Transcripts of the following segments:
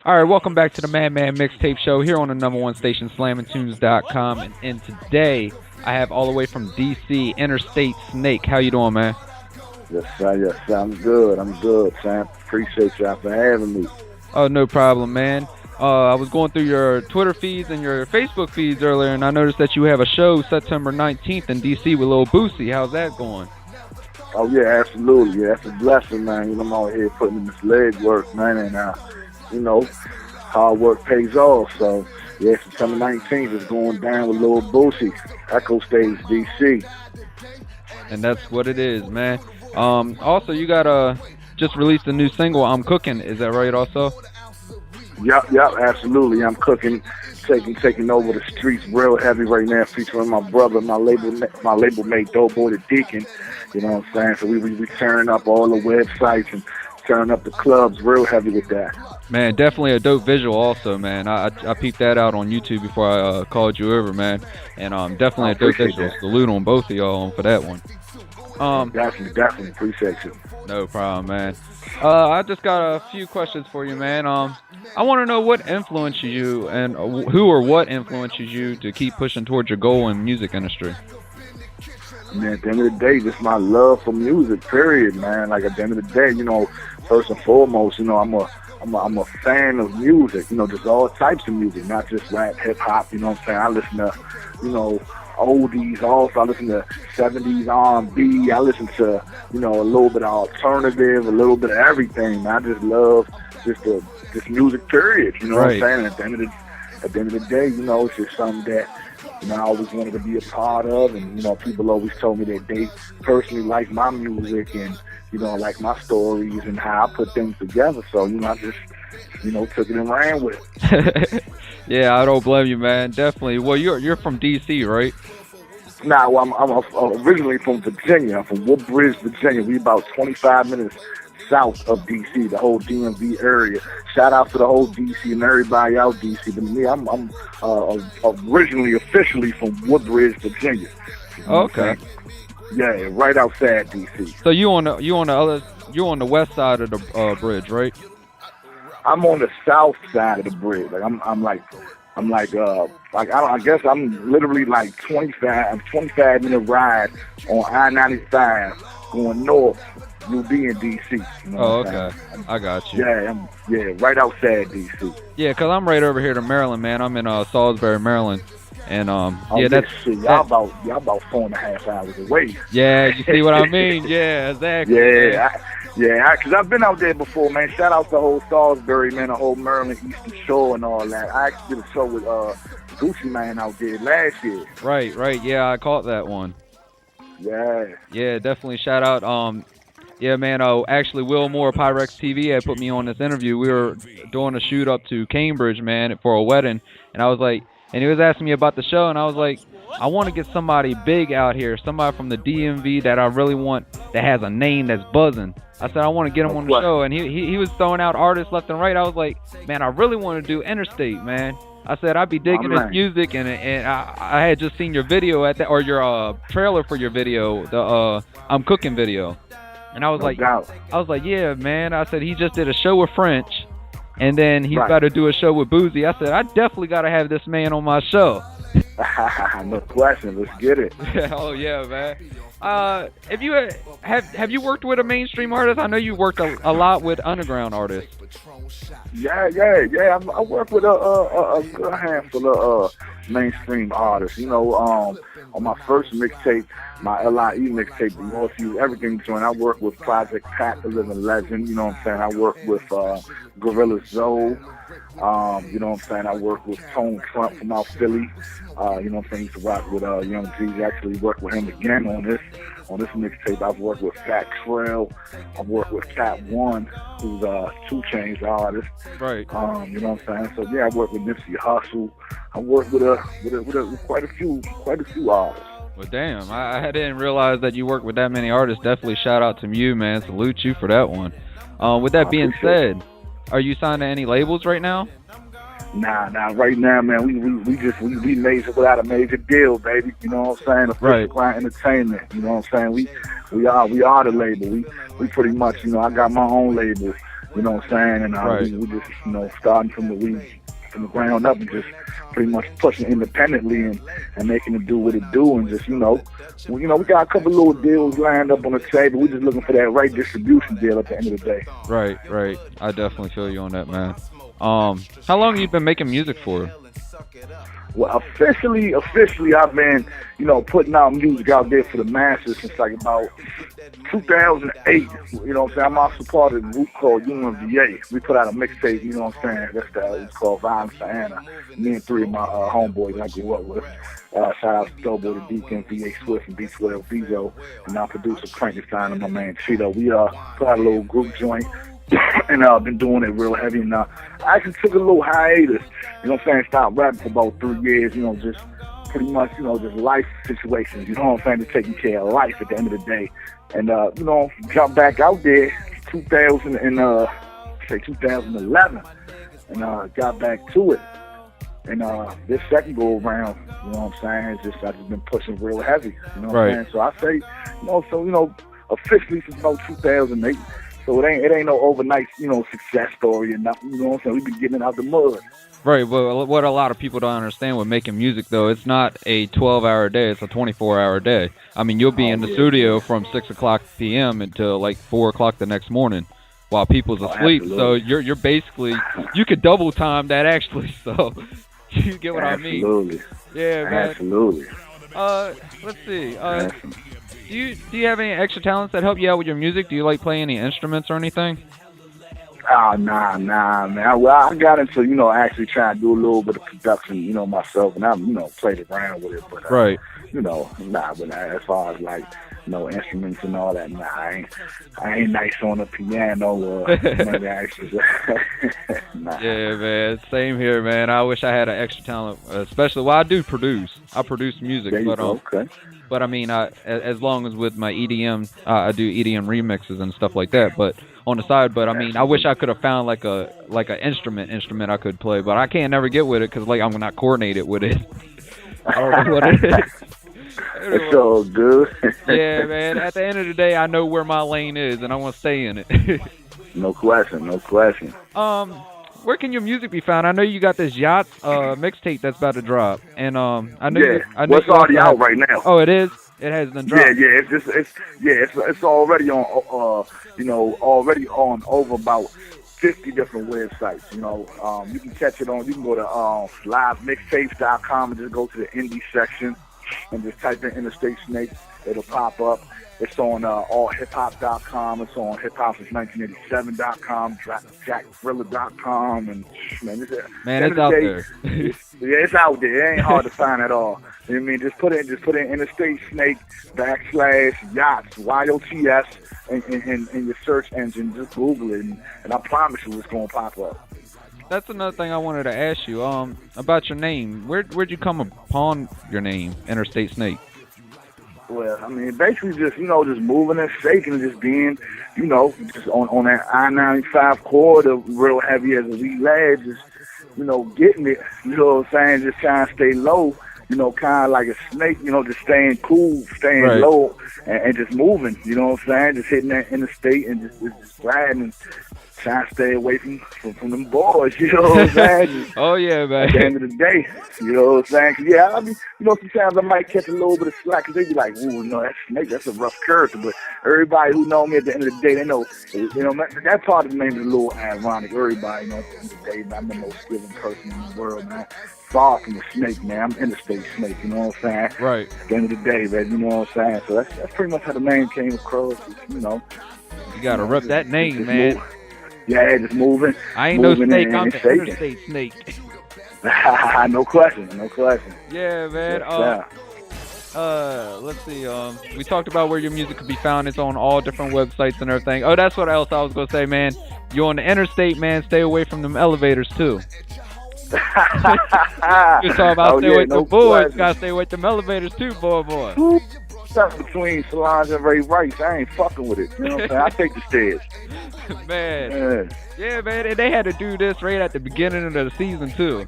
All right, welcome back to the Madman Mixtape Show here on the number one station, SlamandTunes.com. And today I have all the way from DC, Interstate Snake. How you doing, man? Yes, sir. Yes, sir. I'm good. I'm good, Sam. Appreciate y'all for having me. Oh, no problem, man. I was going through your Twitter feeds and your Facebook feeds earlier, and I noticed that you have a show September 19th in DC with Lil Boosie. How's that going? Oh, yeah, absolutely. Yeah, that's a blessing, man. You know, I'm out here putting in this leg work, man, and, you know, hard work pays off. So, yeah, September 19th is going down with Lil Boosie, Echo Stage, DC. And that's what it is, man. Also, you got just released a new single, I'm Cooking. Is that right also? Yep, absolutely. I'm cooking, taking over the streets real heavy right now, featuring my brother, my label mate, Doughboy the Deacon. You know what I'm saying? So we turning up all the websites and turning up the clubs real heavy with that. Man, definitely a dope visual also, man. I peeped that out on YouTube before I called you over, man. And definitely a dope visual. That. Salute on both of y'all for that one. Definitely appreciate you. No problem, man. I just got a few questions for you, man. I want to know what influences you and who or what influences you to keep pushing towards your goal in music industry. Man, at the end of the day, just my love for music, period, man. Like, at the end of the day, you know, first and foremost, you know, I'm a fan of music, you know, just all types of music, not just rap, hip-hop, you know what I'm saying? I listen to, you know, oldies also. I listen to 70s R&B. I listen to, you know, a little bit of alternative, a little bit of everything, man. I just love just music, period, you know what I'm saying? At the end of the day, you know, it's just something that, you know, I always wanted to be a part of, and, you know, people always told me that they personally like my music and, you know, like my stories and how I put things together. So, you know, I just, you know, took it and ran with it. Yeah, I don't blame you, man. Definitely. Well, you're from D.C., right? Nah, well, I'm originally from Virginia. I'm from Woodbridge, Virginia. We about 25 minutes south of D.C., the whole DMV area. Shout out to the whole D.C. and everybody out D.C. But me, I'm originally, officially from Woodbridge, Virginia. You know okay. Yeah, right outside D.C. So you're on the west side of the bridge, right? I'm on the south side of the bridge. Like I guess I'm literally like 25 minute ride on I-95 going north. You'll be in D.C. You know okay. I got you. Yeah, right outside D.C. Yeah, because I'm right over here to Maryland, man. I'm in Salisbury, Maryland. And, yeah, that's... Y'all about 4.5 hours away. Yeah, you see what I mean? Yeah, exactly. Yeah, because I've been out there before, man. Shout out to the whole Salisbury, man, the whole Maryland Eastern Shore and all that. I actually did a show with Gucci Man out there last year. Right. Yeah, I caught that one. Yeah, definitely. Shout out. Yeah, man. Actually, Will Moore, Pyrex TV, had put me on this interview. We were doing a shoot up to Cambridge, man, for a wedding, and I was like, and he was asking me about the show, and I was like, I want to get somebody big out here, somebody from the DMV that I really want, that has a name that's buzzing. I said I want to get him on the show, and he was throwing out artists left and right. I was like, man, I really want to do Interstate, man. I said I'd be digging his music, and I had just seen your video at that, or your trailer for your video, the I'm Cooking video, and I was like, yeah, man. I said he just did a show with French, and then he's about to do a show with Boozy. I said I definitely got to have this man on my show. No question. Let's get it. Oh yeah, man. Have you worked with a mainstream artist? I know you worked a lot with underground artists. Yeah. I work with a good handful of mainstream artists. You know, on my first mixtape, my LIE mixtape, the North View Everything joint, I work with Project Pat, the Living Legend. You know what I'm saying? I work with Gorilla Zoe. You know what I'm saying? I work with Tone Trump from out Philly. You know what I'm saying? I used to rock with Young G's. Actually worked with him again on this mixtape. I've worked with Fat Trail. I've worked with Cat One, who's 2 Chainz artist. Right. You know what I'm saying? So yeah, I worked with Nipsey Hussle. I worked with quite a few artists. Well, damn, I didn't realize that you worked with that many artists. Definitely shout out to you, man. Salute you for that one. With that being said, are you signed to any labels right now? Nah. Right now, man, we made it without a major deal, baby. You know what I'm saying? Official Client Entertainment. You know what I'm saying? We are the label. We pretty much, you know, I got my own label. You know what I'm saying? And right. we just, you know, starting from the ground up and just pretty much pushing independently and making it do what it do, and just, you know, we got a couple little deals lined up on the table. We're just looking for that right distribution deal at the end of the day. Right. I definitely feel you on that, man. How long have you been making music for? Well, officially, I've been, you know, putting out music out there for the masses since like about 2008. You know what I'm saying? I'm also part of a group called UMVA. We put out a mixtape, you know what I'm saying? It's called Violence for Anna. Me and three of my homeboys I grew up with. Shout out to Doughboy, the Deacon, V.A. Swift, and B12 Vizo, and our producer Frankenstein and my man Cheeto. We put out a little group joint. And I've been doing it real heavy, and I actually took a little hiatus, you know what I'm saying, stopped rapping for about 3 years, you know, just pretty much, you know, just life situations, you know what I'm saying, just taking care of life at the end of the day, and, you know, got back out there 2011, and got back to it, and this second go around, you know what I'm saying, I've just been pushing real heavy, you know what I'm saying, so I say, you know, officially since about 2008, so it ain't no overnight, you know, success story or nothing. You know what I'm saying? We've been getting it out the mud. Right, but what a lot of people don't understand with making music, though, it's not a 12-hour day, it's a 24-hour day. I mean, you'll be in the studio from 6 o'clock p.m. until like 4 o'clock the next morning while people's asleep. So you're basically, you could double time that actually, so you get what I mean? Absolutely. Yeah, man. Absolutely. Let's see. Do you have any extra talents that help you out with your music? Do you like playing any instruments or anything? Oh, nah, man. Well, I got into, you know, actually trying to do a little bit of production, you know, myself, and I, you know, played around with it. But, right. You know, but as far as, like, you know, instruments and all that, nah, I ain't nice on the piano or maybe actually. Nah. Yeah, man. Same here, man. I wish I had an extra talent, especially, well, I do produce. I produce music, but okay. But I mean, as long as with my EDM, I do EDM remixes and stuff like that. But on the side, but I mean, I wish I could have found like an instrument I could play, but I can't never get with it because like I'm not coordinated with it. I don't know what it is. It's all good. Yeah, man. At the end of the day, I know where my lane is, and I want to stay in it. No question. Where can your music be found? I know you got this Yacht mixtape that's about to drop, and I know. Yeah, it's already out right now. Oh, it is. It has been dropped. Yeah. It's already on. You know, already on over about 50 different websites. You know, you can catch it on. You can go to livemixtapes.com and just go to the indie section and just type in Interstate Snake. It'll pop up. It's on allhiphop.com. It's on hiphopsince1987.com, jackthriller.com, and man, it's out there. Yeah, it's out there. It ain't hard to find at all. You know what I mean? Just put in Interstate Snake /Yachts YOTS in your search engine. Just Google it, and I promise you, it's gonna pop up. That's another thing I wanted to ask you. About your name. Where'd you come upon your name, Interstate Snake? Well, I mean, basically just, you know, just moving and shaking and just being, you know, just on that I-95 corridor real heavy as a wee lad, just, you know, getting it, you know what I'm saying, just trying to stay low, you know, kind of like a snake, you know, just staying cool, staying low, and just moving, you know what I'm saying, just hitting that interstate and just riding and trying to stay away from them boys, you know what I'm saying? Oh, yeah, man. At the end of the day, you know what I'm saying? 'Cause, yeah, I mean, you know, sometimes I might catch a little bit of slack because they be like, ooh, you know, that snake, that's a rough character. But everybody who know me at the end of the day, they know, you know, that part of the name is a little ironic. Everybody, you know, at the end of the day, I'm the most skilled person in the world, man. Far from a snake, man. I'm Interstate Snake, you know what I'm saying? Right. At the end of the day, man, you know what I'm saying? So that's pretty much how the name came across, you know. You got to rep that name, man. Yeah, just moving. I ain't no snake, I'm the Interstate Snake. No question. Yeah, man. Let's see. We talked about where your music could be found. It's on all different websites and everything. Oh, that's what else I was gonna say, man. You're on the interstate, man. Stay away from them elevators too. You talking about stay away from the boys. Gotta stay away from them elevators too, boy. Between Solange and Ray Rice, I ain't fucking with it. You know what I'm saying? I take the stairs. Man. Yeah, man. And they had to do this right at the beginning of the season, too.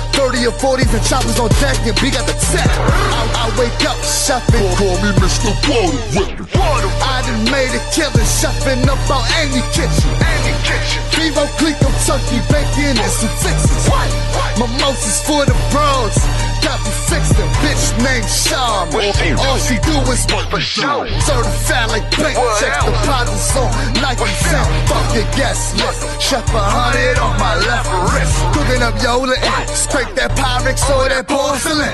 30 or 40s and choppers on deck and we got the tech. I wake up shuffling. Call me Mr. Water Whippin'. I done made a killing shuffling up on any kitchen. Vivo click of turkey bacon and some fixes. Mimosas for the bros. Got me fixed a bitch named Sean. All she do is work for show. Certified like bank checks, deposits on Nike cent. Fuck your guest list. Chef 100 on my left wrist. Cooking up Yola and scrape that Pyrex or that porcelain.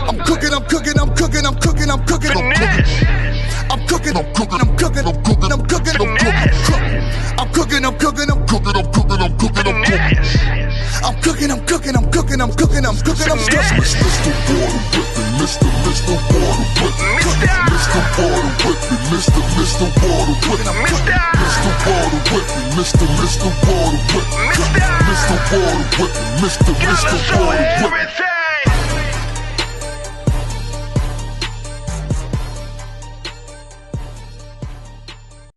I'm cooking, I'm cooking, I'm cooking, I'm cooking, I'm cooking, I'm cooking. I'm cooking, I'm cooking, I'm cooking, I'm cooking, I'm cooking, I'm cooking. I'm cooking, I'm cooking, I'm cooking, I'm cooking, I'm cooking, I'm cooking. I'm cooking, I'm cooking, I'm cooking, I'm cooking, I'm cooking, I'm cooking. Mr. Water Whippin', Mr. Water Whippin', Mr. Water Whippin', Mr. Water Whippin', Mr. Water Whippin', Mr. Water Whippin', Mr. Water Whippin', Mr. Water Whippin'.